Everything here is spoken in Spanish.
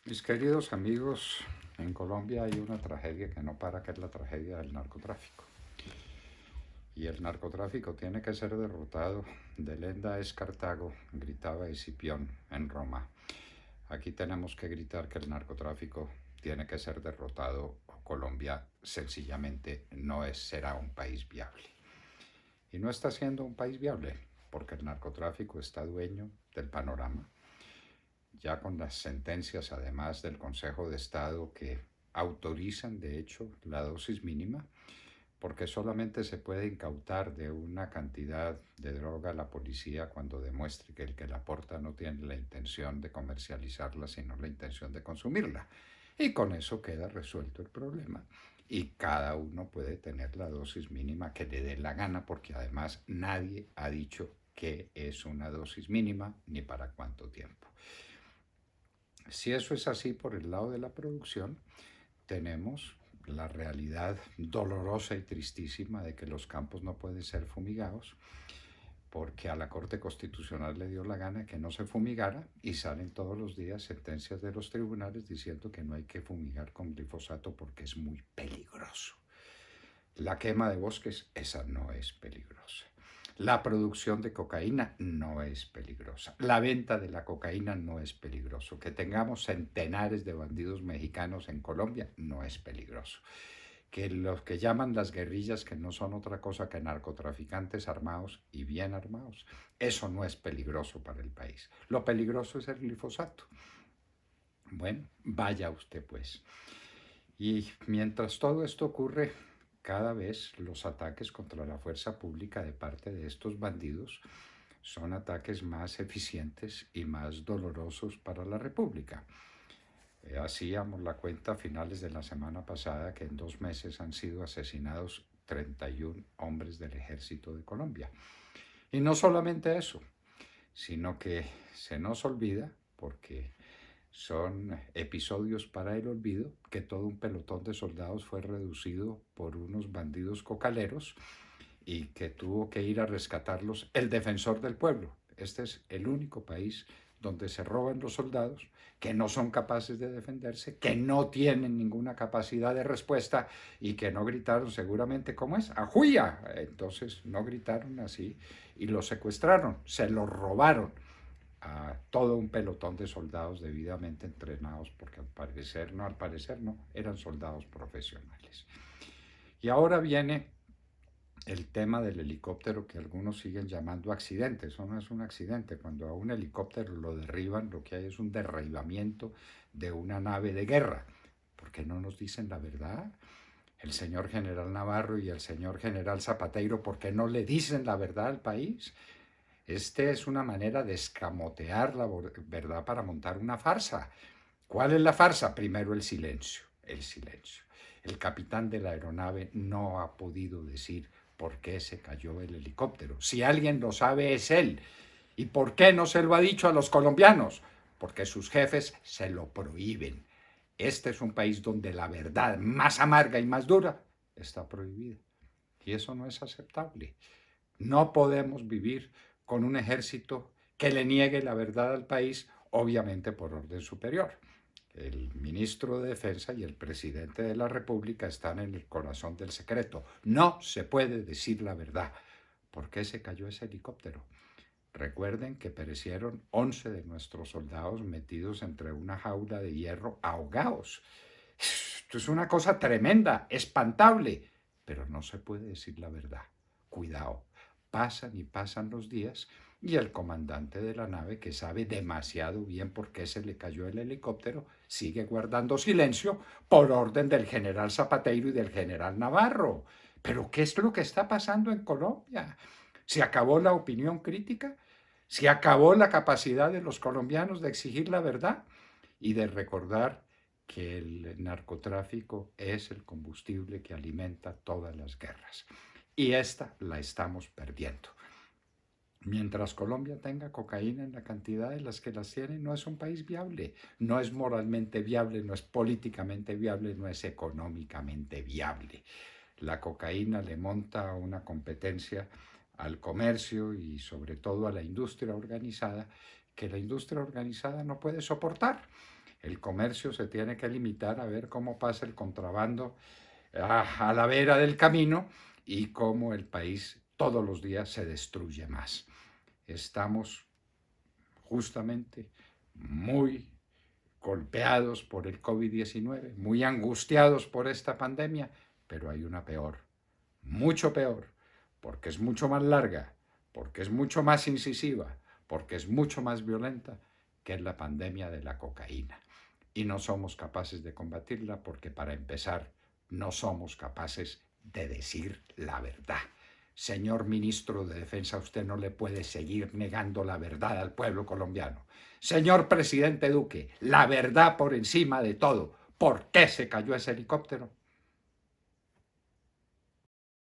Mis queridos amigos, en Colombia hay una tragedia que no para, que es la tragedia del narcotráfico. Y el narcotráfico tiene que ser derrotado. Delenda es Cartago, gritaba Escipión en Roma. Aquí tenemos que gritar que el narcotráfico tiene que ser derrotado o Colombia sencillamente será un país viable. Y no está siendo un país viable porque el narcotráfico está dueño del panorama, ya con las sentencias además del Consejo de Estado que autorizan de hecho la dosis mínima, porque solamente se puede incautar de una cantidad de droga a la policía cuando demuestre que el que la aporta no tiene la intención de comercializarla, sino la intención de consumirla. Y con eso queda resuelto el problema. Y cada uno puede tener la dosis mínima que le dé la gana, porque además nadie ha dicho qué es una dosis mínima ni para cuánto tiempo. Si eso es así por el lado de la producción, tenemos la realidad dolorosa y tristísima de que los campos no pueden ser fumigados porque a la Corte Constitucional le dio la gana que no se fumigara y salen todos los días sentencias de los tribunales diciendo que no hay que fumigar con glifosato porque es muy peligroso. La quema de bosques, esa no es peligrosa. La producción de cocaína no es peligrosa. La venta de la cocaína no es peligroso. Que tengamos centenares de bandidos mexicanos en Colombia no es peligroso. Que los que llaman las guerrillas, que no son otra cosa que narcotraficantes armados y bien armados, eso no es peligroso para el país. Lo peligroso es el glifosato. Bueno, vaya usted pues. Y mientras todo esto ocurre, cada vez los ataques contra la fuerza pública de parte de estos bandidos son ataques más eficientes y más dolorosos para la República. Hacíamos la cuenta a finales de la semana pasada que en 2 meses han sido asesinados 31 hombres del ejército de Colombia. Y no solamente eso, sino que se nos olvida, porque son episodios para el olvido, que todo un pelotón de soldados fue reducido por unos bandidos cocaleros y que tuvo que ir a rescatarlos el defensor del pueblo. Este es el único país donde se roban los soldados, que no son capaces de defenderse, que no tienen ninguna capacidad de respuesta y que no gritaron seguramente, ¿cómo es? ¡Ajuya! Entonces no gritaron así y los secuestraron, se los robaron a todo un pelotón de soldados debidamente entrenados, porque al parecer no, eran soldados profesionales. Y ahora viene el tema del helicóptero que algunos siguen llamando accidente. Eso no es un accidente. Cuando a un helicóptero lo derriban, lo que hay es un derribamiento de una nave de guerra. ¿Por qué no nos dicen la verdad? El señor general Navarro y el señor general Zapateiro, ¿por qué no le dicen la verdad al país? Es una manera de escamotear la verdad para montar una farsa. ¿Cuál es la farsa? Primero el silencio, el silencio. El capitán de la aeronave no ha podido decir por qué se cayó el helicóptero. Si alguien lo sabe es él. ¿Y por qué no se lo ha dicho a los colombianos? Porque sus jefes se lo prohíben. Este es un país donde la verdad más amarga y más dura está prohibida. Y eso no es aceptable. No podemos vivir con un ejército que le niegue la verdad al país, obviamente por orden superior. El ministro de Defensa y el presidente de la República están en el corazón del secreto. No se puede decir la verdad. ¿Por qué se cayó ese helicóptero? Recuerden que perecieron 11 de nuestros soldados metidos entre una jaula de hierro ahogados. Esto es una cosa tremenda, espantable, pero no se puede decir la verdad. Cuidado, pasan y pasan los días y el comandante de la nave, que sabe demasiado bien por qué se le cayó el helicóptero, sigue guardando silencio por orden del general Zapateiro y del general Navarro. ¿Pero qué es lo que está pasando en Colombia? ¿Se acabó la opinión crítica? ¿Se acabó la capacidad de los colombianos de exigir la verdad y de recordar que el narcotráfico es el combustible que alimenta todas las guerras? Y esta la estamos perdiendo. Mientras Colombia tenga cocaína en la cantidad de las que las tiene, no es un país viable, no es moralmente viable, no es políticamente viable, no es económicamente viable. La cocaína le monta una competencia al comercio y sobre todo a la industria organizada, que la industria organizada no puede soportar. El comercio se tiene que limitar a ver cómo pasa el contrabando a la vera del camino y cómo el país todos los días se destruye más. Estamos justamente muy golpeados por el COVID-19, muy angustiados por esta pandemia, pero hay una peor, mucho peor, porque es mucho más larga, porque es mucho más incisiva, porque es mucho más violenta, que es la pandemia de la cocaína. Y no somos capaces de combatirla porque, para empezar, no somos capaces de decir la verdad. Señor ministro de Defensa, usted no le puede seguir negando la verdad al pueblo colombiano. Señor presidente Duque, la verdad por encima de todo. ¿Por qué se cayó ese helicóptero?